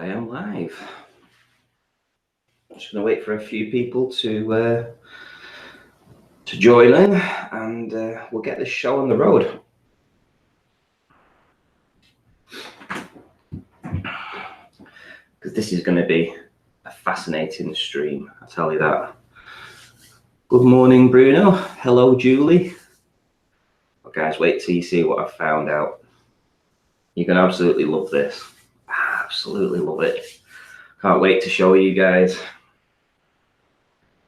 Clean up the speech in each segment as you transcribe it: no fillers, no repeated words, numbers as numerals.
I am live. I'm just going to wait for a few people to join in, and we'll get this show on the road. Because this is going to be a fascinating stream, I tell you that. Good morning, Bruno. Hello, Julie. Well, guys, wait till you see what I've found out. You're going to absolutely love this. Absolutely love it. Can't wait to show you guys.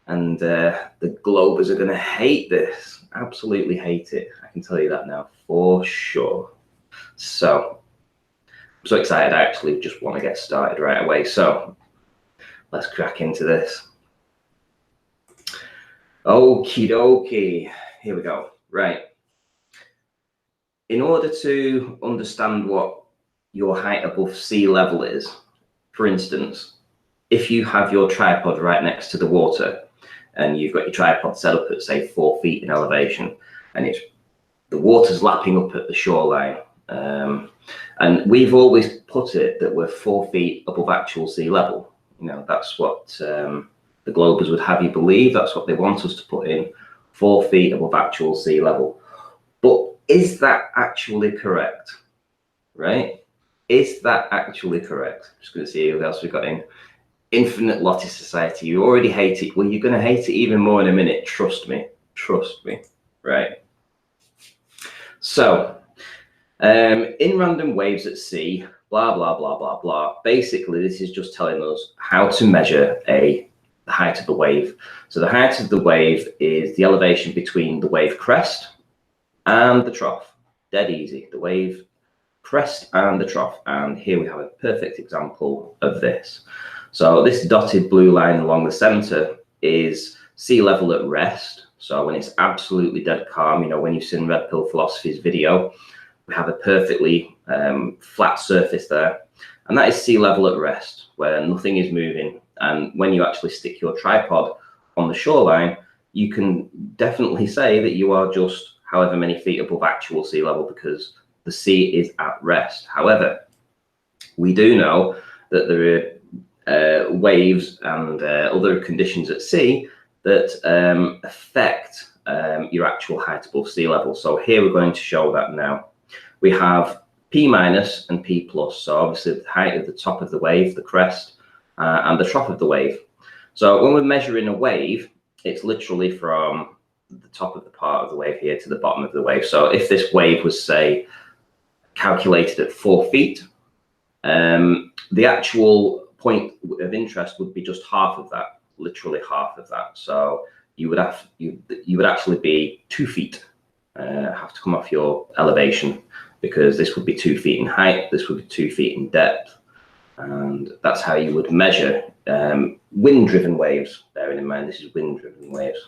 And the Globers are going to hate this. Absolutely hate it. I can tell you that now for sure. So, I'm so excited. I actually just want to get started right away. So, let's crack into this. Okie dokie. Here we go. Right. In order to understand what your height above sea level is, for instance, if you have your tripod right next to the water and you've got your tripod set up at, say, 4 feet in elevation, and the water's lapping up at the shoreline, and we've always put it that we're 4 feet above actual sea level. You know, that's what the Globers would have you believe. That's what they want us to put in, 4 feet above actual sea level. But is that actually correct? Right? Is that actually correct? I'm just going to see who else we've got in. Infinite Lottie Society. You already hate it. Well, you're going to hate it even more in a minute. Trust me. Trust me. Right. So, in random waves at sea, blah, blah, blah, blah, blah. Basically, this is just telling us how to measure the height of the wave. So the height of the wave is the elevation between the wave crest and the trough. Dead easy. The wave crest and the trough. And here we have a perfect example of this. So this dotted blue line along the center is sea level at rest. So when it's absolutely dead calm, you know, when you've seen Red Pill Philosophy's video, we have a perfectly flat surface there. And that is sea level at rest, where nothing is moving. And when you actually stick your tripod on the shoreline, you can definitely say that you are just however many feet above actual sea level, because the sea is at rest. However, we do know that there are waves and other conditions at sea that affect your actual height above sea level. So here we're going to show that now. We have P minus and P plus. So obviously the height of the top of the wave, the crest, and the trough of the wave. So when we're measuring a wave, it's literally from the top of the part of the wave here to the bottom of the wave. So if this wave was, say, calculated at 4 feet, the actual point of interest would be just half of that, literally half of that. So you would actually be 2 feet, have to come off your elevation, because this would be 2 feet in height, this would be 2 feet in depth, and that's how you would measure wind-driven waves. Bearing in mind this is wind-driven waves.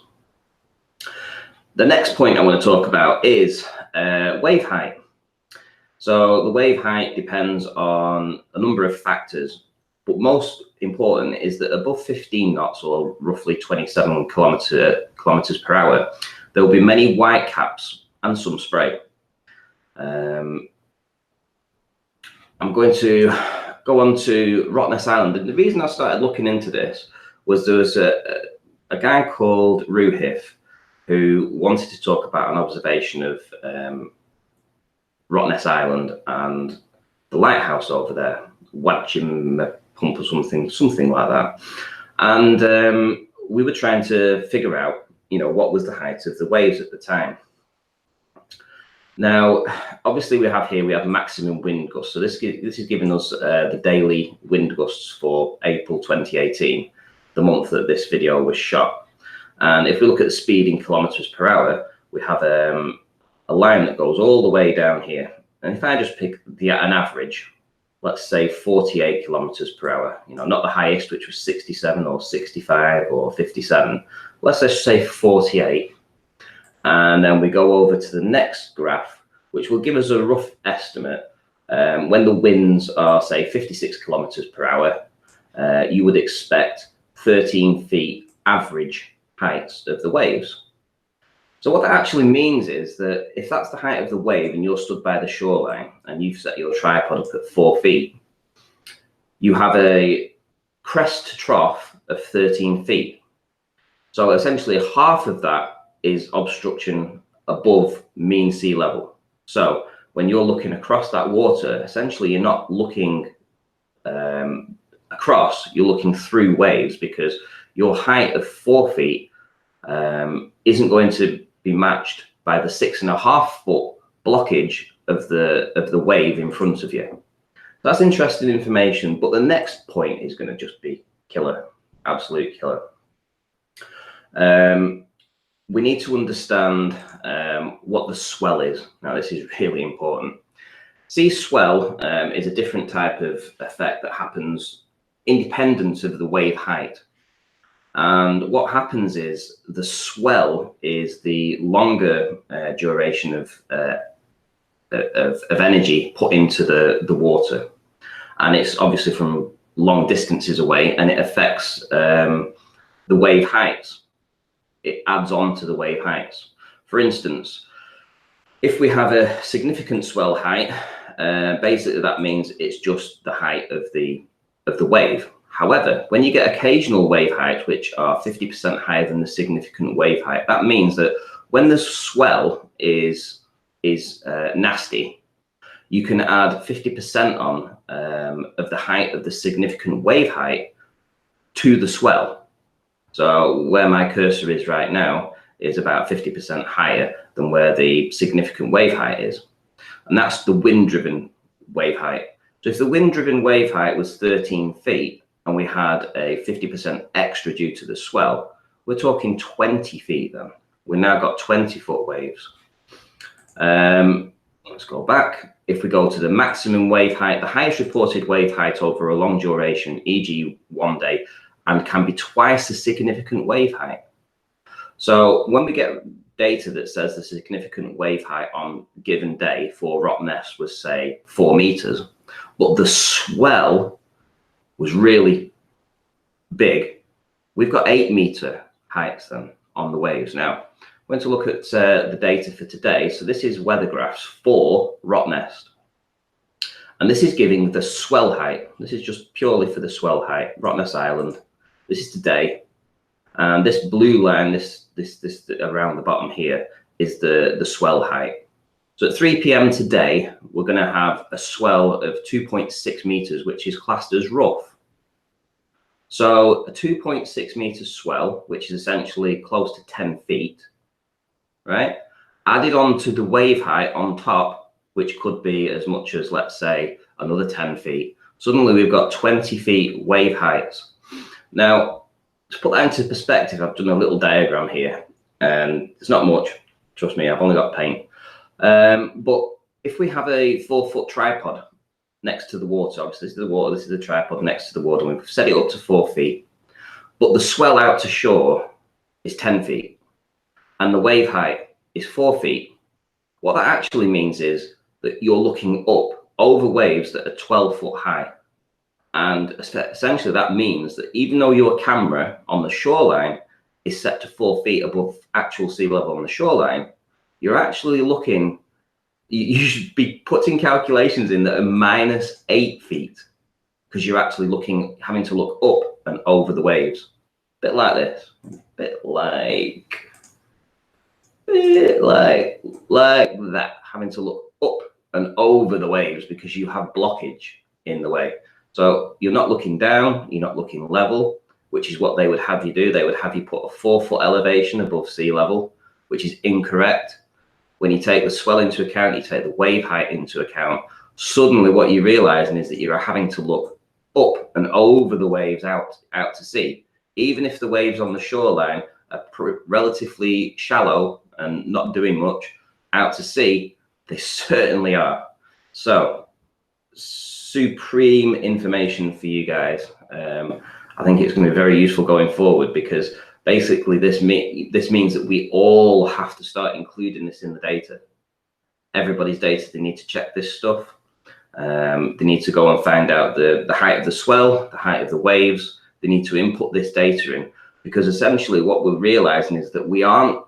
The next point I want to talk about is wave height. So the wave height depends on a number of factors, but most important is that above 15 knots, or roughly 27 kilometers per hour, there will be many whitecaps and some spray. I'm going to go on to Rottnest Island. And the reason I started looking into this was there was a guy called Ruhif who wanted to talk about an observation of Rottnest Island and the lighthouse over there, Wajim Pump or something like that. And we were trying to figure out, you know, what was the height of the waves at the time. Now, obviously we have maximum wind gusts. So this is giving us the daily wind gusts for April 2018, the month that this video was shot. And if we look at the speed in kilometers per hour, we have a line that goes all the way down here. And if I just pick an average, let's say 48 kilometers per hour, you know, not the highest, which was 67 or 65 or 57. Let's just say 48. And then we go over to the next graph, which will give us a rough estimate. When the winds are, say, 56 kilometers per hour, you would expect 13 feet average heights of the waves. So what that actually means is that if that's the height of the wave and you're stood by the shoreline and you've set your tripod up at 4 feet, you have a crest to trough of 13 feet. So essentially half of that is obstruction above mean sea level. So when you're looking across that water, essentially you're not looking across, you're looking through waves, because your height of 4 feet isn't going to be matched by the 6.5 foot blockage of the wave in front of you. That's interesting information, but the next point is going to just be killer, absolute killer. We need to understand what the swell is. Now, this is really important. Sea swell is a different type of effect that happens independent of the wave height. And what happens is the swell is the longer duration of energy put into the water. And it's obviously from long distances away, and it affects the wave heights. It adds on to the wave heights. For instance, if we have a significant swell height, basically that means it's just the height of the wave. However, when you get occasional wave heights, which are 50% higher than the significant wave height, that means that when the swell is nasty, you can add 50% on of the height of the significant wave height to the swell. So where my cursor is right now is about 50% higher than where the significant wave height is. And that's the wind-driven wave height. So if the wind-driven wave height was 13 feet and we had a 50% extra due to the swell, we're talking 20 feet then. We've now got 20-foot waves. Let's go back. If we go to the maximum wave height, the highest reported wave height over a long duration, e.g. 1 day, and can be twice the significant wave height. So when we get data that says the significant wave height on a given day for Rottnest was, say, 4 meters, but the swell was really big, we've got 8-meter heights then on the waves. Now, I'm going to look at the data for today. So this is weather graphs for Rottnest. And this is giving the swell height. This is just purely for the swell height, Rottnest Island. This is today. And this blue line, this around the bottom here, is the swell height. So at 3 p.m. today, we're going to have a swell of 2.6 meters, which is classed as rough. So a 2.6 meter swell, which is essentially close to 10 feet, right? Added on to the wave height on top, which could be as much as, let's say, another 10 feet. Suddenly we've got 20 feet wave heights. Now, to put that into perspective, I've done a little diagram here, and it's not much, trust me, I've only got paint. But if we have a 4-foot tripod next to the water, obviously this is the water, this is the tripod next to the water, and we've set it up to 4 feet, but the swell out to shore is 10 feet, and the wave height is 4 feet. What that actually means is that you're looking up over waves that are 12 foot high. And essentially that means that even though your camera on the shoreline is set to 4 feet above actual sea level on the shoreline, you're actually looking, you should be putting calculations in that are -8 feet, because you're actually looking, having to look up and over the waves. Bit like this, bit like that, having to look up and over the waves because you have blockage in the way. So you're not looking down, you're not looking level, which is what they would have you do. They would have you put a 4-foot elevation above sea level, which is incorrect. When you take the swell into account, you take the wave height into account, suddenly what you're realizing is that you're having to look up and over the waves out to sea. Even if the waves on the shoreline are relatively shallow and not doing much, out to sea, they certainly are. So, supreme information for you guys. I think it's going to be very useful going forward, because basically this means that we all have to start including this in the data. Everybody's data, they need to check this stuff. They need to go and find out the height of the swell, the height of the waves. They need to input this data in, because essentially what we're realizing is that we aren't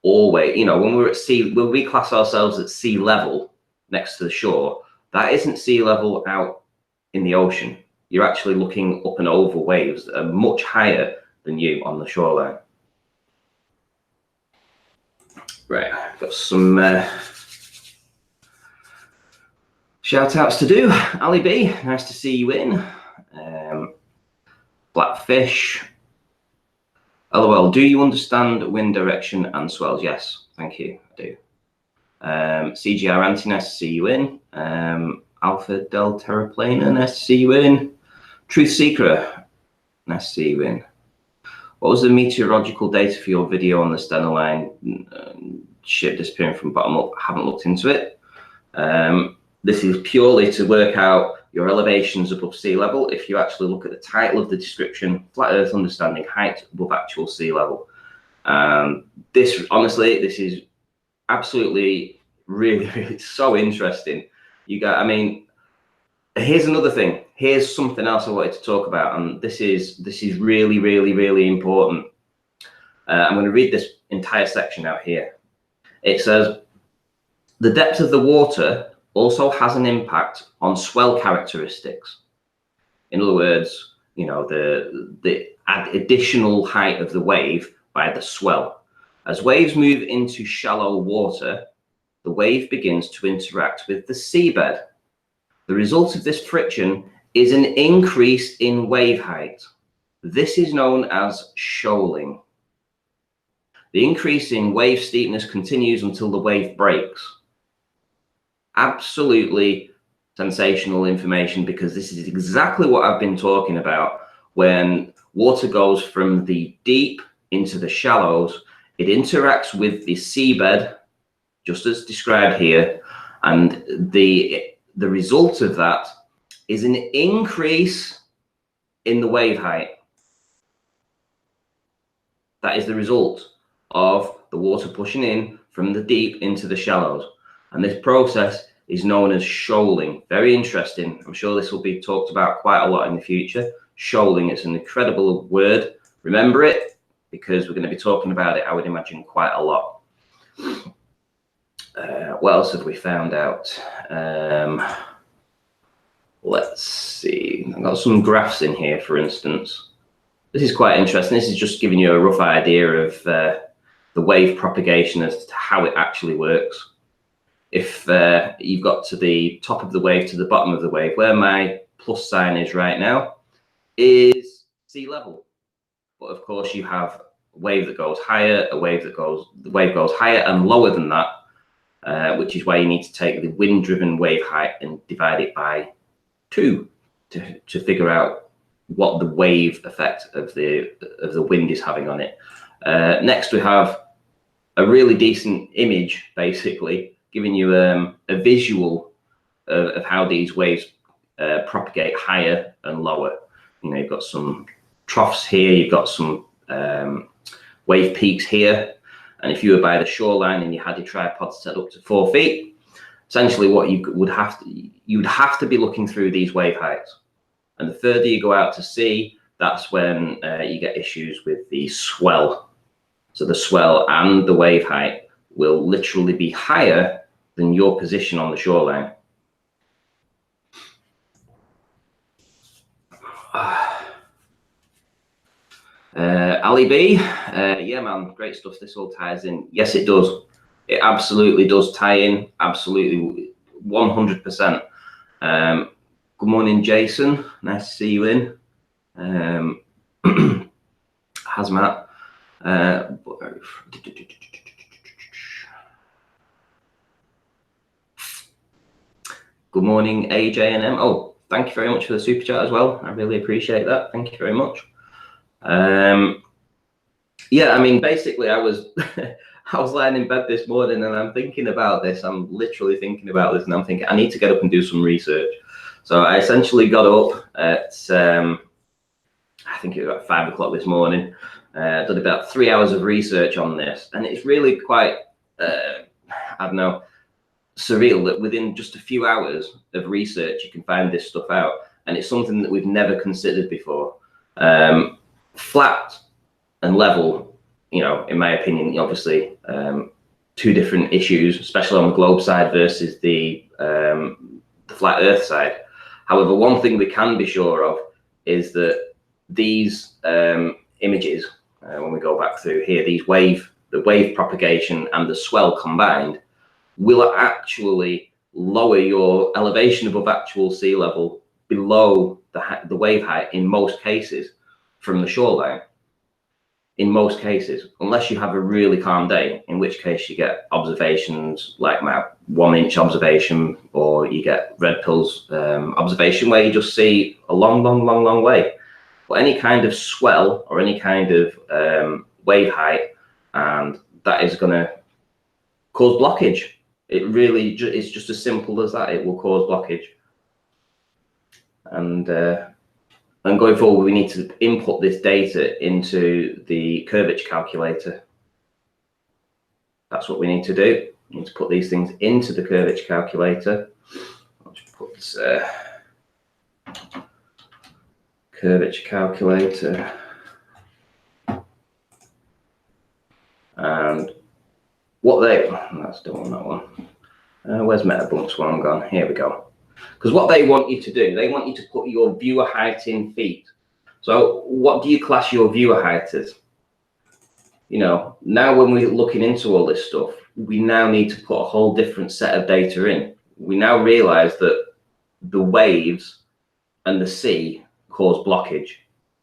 always, you know, when we're at sea, when we class ourselves at sea level next to the shore, that isn't sea level out in the ocean. you're actually looking up and over waves that are much higher than you on the shoreline. Right, I've got some shout outs to do. Ali B, nice to see you in. Blackfish. LOL, do you understand wind direction and swells? Yes, thank you, I do. CGR Anti, nice to see you in. Alpha Del Terraplaner, nice to see you in. Truth Seeker, nice to see you in. What was the meteorological data for your video on the Stena Line ship disappearing from bottom up? I haven't looked into it. This is purely to work out your elevations above sea level. If you actually look at the title of the description, Flat Earth Understanding Height Above Actual Sea Level. This, honestly, this is absolutely really so interesting. I mean, here's another thing. Here's something else I wanted to talk about, and this is really important. I'm going to read this entire section out here. It says, the depth of the water also has an impact on swell characteristics. In other words, you know, the additional height of the wave by the swell. As waves move into shallow water, the wave begins to interact with the seabed. The result of this friction is an increase in wave height. This is known as shoaling. The increase in wave steepness continues until the wave breaks. Absolutely sensational information, because this is exactly what I've been talking about. When water goes from the deep into the shallows, it interacts with the seabed, just as described here, and the result of that is an increase in the wave height. That is the result of the water pushing in from the deep into the shallows. And this process is known as shoaling. Very interesting. I'm sure this will be talked about quite a lot in the future. Shoaling, it's an incredible word. Remember it, because we're going to be talking about it, I would imagine, quite a lot. What else have we found out? Let's see. I've got some graphs in here, for instance. This is quite interesting. This is just giving you a rough idea of the wave propagation as to how it actually works. If you've got to the top of the wave to the bottom of the wave, where my plus sign is right now is sea level. But of course you have a wave that goes higher, the wave goes higher and lower than that, which is why you need to take the wind-driven wave height and divide it by 2 to figure out what the wave effect of the wind is having on it. Next we have a really decent image, basically giving you a visual of how these waves propagate higher and lower. You know, you've got some troughs here, you've got some wave peaks here, and if you were by the shoreline and you had your tripod set up to 4 feet, essentially what you would have to be looking through these wave heights. And the further you go out to sea, that's when you get issues with the swell. So the swell and the wave height will literally be higher than your position on the shoreline. Ali B, yeah man, great stuff. This all ties in. Yes, it does. It absolutely does tie in. Absolutely, 100%. Good morning, Jason. Nice to see you in. Hazmat. Good morning, AJNM. Oh, thank you very much for the super chat as well. I really appreciate that. Thank you very much. Yeah, I mean, basically, I was I was lying in bed this morning and I'm thinking about this. I'm literally thinking about this, and I'm thinking I need to get up and do some research. So I essentially got up at I think it was about 5 o'clock this morning. Did about 3 hours of research on this, and it's really quite I don't know, surreal that within just a few hours of research you can find this stuff out, and it's something that we've never considered before. Flat and level, you know, in my opinion, obviously two different issues, especially on the globe side versus the flat earth side. However, one thing we can be sure of is that these images, when we go back through here, the wave propagation and the swell combined will actually lower your elevation above actual sea level below the wave height in most cases from the shoreline. In most cases, unless you have a really calm day, in which case you get observations like my 1 inch observation, or you get Red Pill's observation where you just see a long way. But any kind of swell or any kind of wave height, and that is going to cause blockage. It really is just as simple as that. It will cause blockage. And going forward, we need to input this data into the curvature calculator. That's what we need to do. We need to put these things into the curvature calculator. I'll just put curvature calculator. And what let's do on that one. Where's Metabunks one gone? Here we go. Because what they want you to do, they want you to put your viewer height in feet. So what do you class your viewer height as? You know, now when we're looking into all this stuff, we now need to put a whole different set of data in. We now realize that the waves and the sea cause blockage,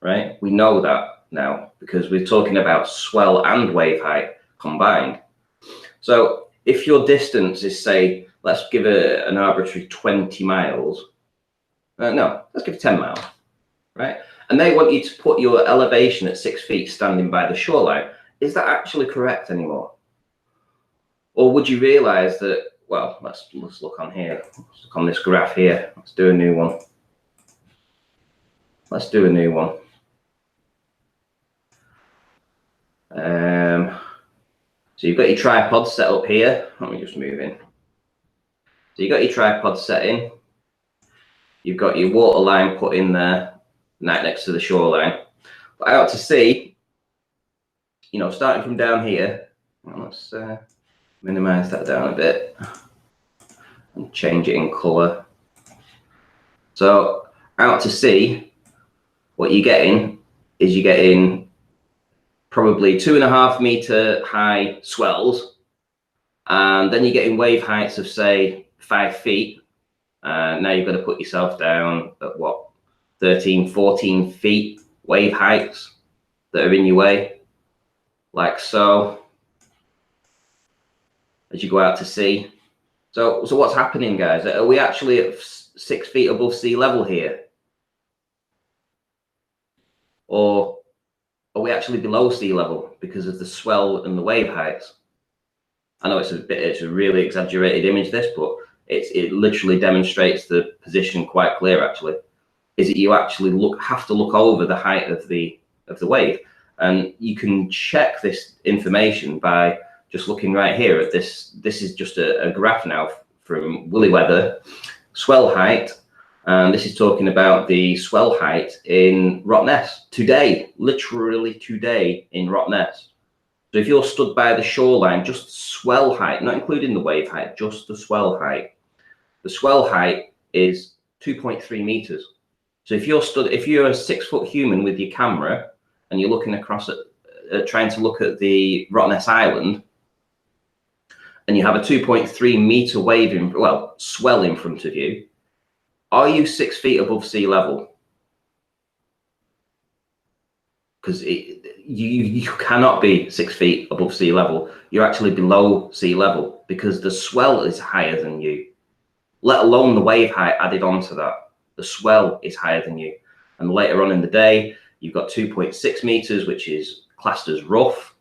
right? We know that now because we're talking about swell and wave height combined. So if your distance is, say, let's give an arbitrary 20 miles. No, let's give 10 miles, right? And they want you to put your elevation at 6 feet standing by the shoreline. Is that actually correct anymore? Or would you realize that, well, let's look on here. Let's look on this graph here. Let's do a new one. Let's do a new one. So you've got your tripod set up here. Let me just move in. So you've got your tripod set in. You've got your water line put in there, right next to the shoreline. But out to sea, you know, starting from down here, well, let's minimize that down a bit and change it in color. So out to sea, what you're getting is you're getting probably 2.5 meter high swells, and then you're getting wave heights of, say, 5 feet. Now you've got to put yourself down at what, 13, 14 feet wave heights that are in your way, like so, as you go out to sea. So what's happening, guys? Are we actually at 6 feet above sea level here? Or are we actually below sea level because of the swell and the wave heights? I know it's a really exaggerated image, this, but it literally demonstrates the position quite clear. Actually, is that you actually have to look over the height of the wave, and you can check this information by just looking right here at this. This is just a graph now from Woolly Weather swell height. And this is talking about the swell height in Rottnest today, literally today in Rottnest. So if you're stood by the shoreline, just swell height, not including the wave height, just the swell height. The swell height is 2.3 meters. So if you're a 6 foot human with your camera and you're looking across at trying to look at the Rottnest Island, and you have a 2.3 meter wave swell in front of you, are you 6 feet above sea level? Because you cannot be 6 feet above sea level. You're actually below sea level because the swell is higher than you, let alone the wave height added onto that. The swell is higher than you. And later on in the day, you've got 2.6 meters, which is classed as rough.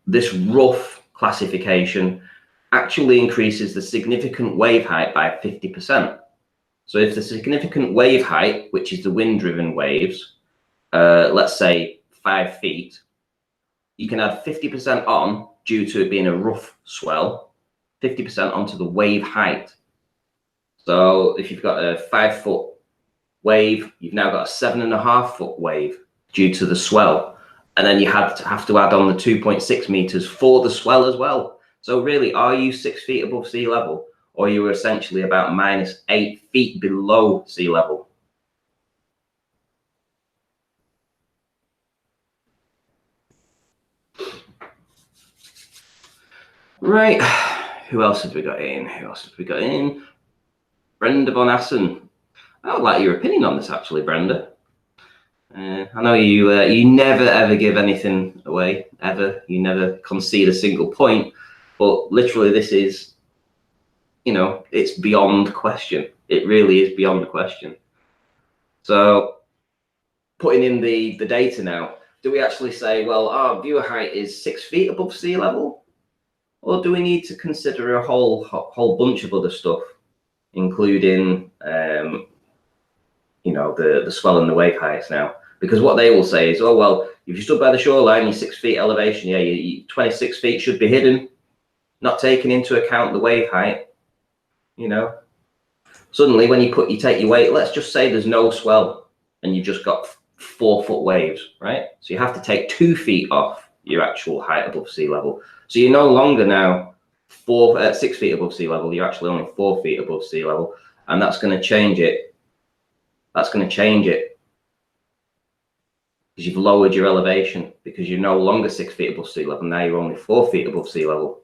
This rough classification actually increases the significant wave height by 50%. So if the significant wave height, which is the wind-driven waves, let's say 5 feet, you can add 50% on due to it being a rough swell, 50% onto the wave height. So if you've got a 5 foot wave, you've now got a 7.5 foot wave due to the swell. And then you have to add on the 2.6 meters for the swell as well. So really, are you 6 feet above sea level, or you were essentially about -8 feet below sea level. Right, who else have we got in? Brenda von Assen. I would like your opinion on this, actually, Brenda. I know you never ever give anything away, ever. You never concede a single point, but literally this is, it's beyond question. It really is beyond question. So putting in the data now, do we actually say, well, our viewer height is 6 feet above sea level? Or do we need to consider a whole bunch of other stuff, including, the swell and the wave heights now? Because what they will say is, oh, well, if you stood by the shoreline, you're 6 feet elevation, yeah, you 26 feet should be hidden, not taking into account the wave height, Suddenly, when you take your weight, let's just say there's no swell and you've just got 4-foot waves, right? So you have to take 2 feet off your actual height above sea level. So you're no longer now 6 feet above sea level, you're actually only 4 feet above sea level, and that's going to change it. That's going to change it because you've lowered your elevation, because you're no longer 6 feet above sea level. Now you're only 4 feet above sea level.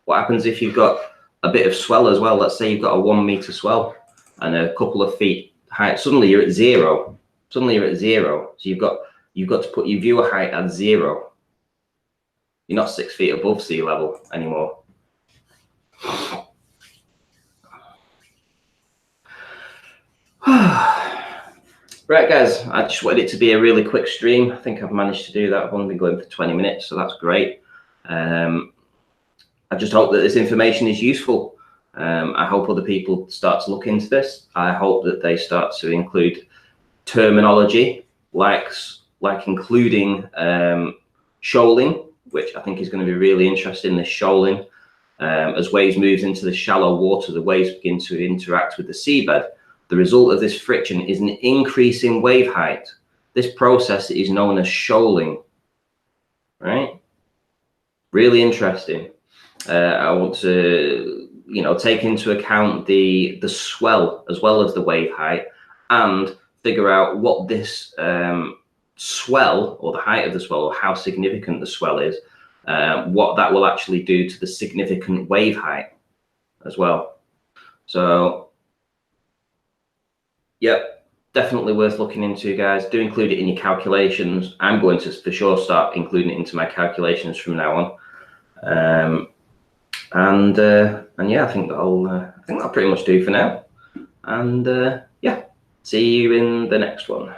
What happens if you've got a bit of swell as well? Let's say you've got a 1 meter swell and a couple of feet height. Suddenly you're at zero. So you've got to put your viewer height at 0. You're not 6 feet above sea level anymore. Right, guys, I just wanted it to be a really quick stream. I think I've managed to do that. I've only been going for 20 minutes, so that's great. I just hope that this information is useful. I hope other people start to look into this. I hope that they start to include terminology like including shoaling, which I think is going to be really interesting, this shoaling. As waves move into the shallow water, the waves begin to interact with the seabed. The result of this friction is an increase in wave height. This process is known as shoaling, right? Really interesting. I want to, take into account the swell as well as the wave height, and figure out what this swell, or the height of the swell, or how significant the swell is, what that will actually do to the significant wave height as well. So, yep, definitely worth looking into, guys. Do include it in your calculations. I'm going to for sure start including it into my calculations from now on. And yeah, I think that'll pretty much do for now. And yeah, see you in the next one.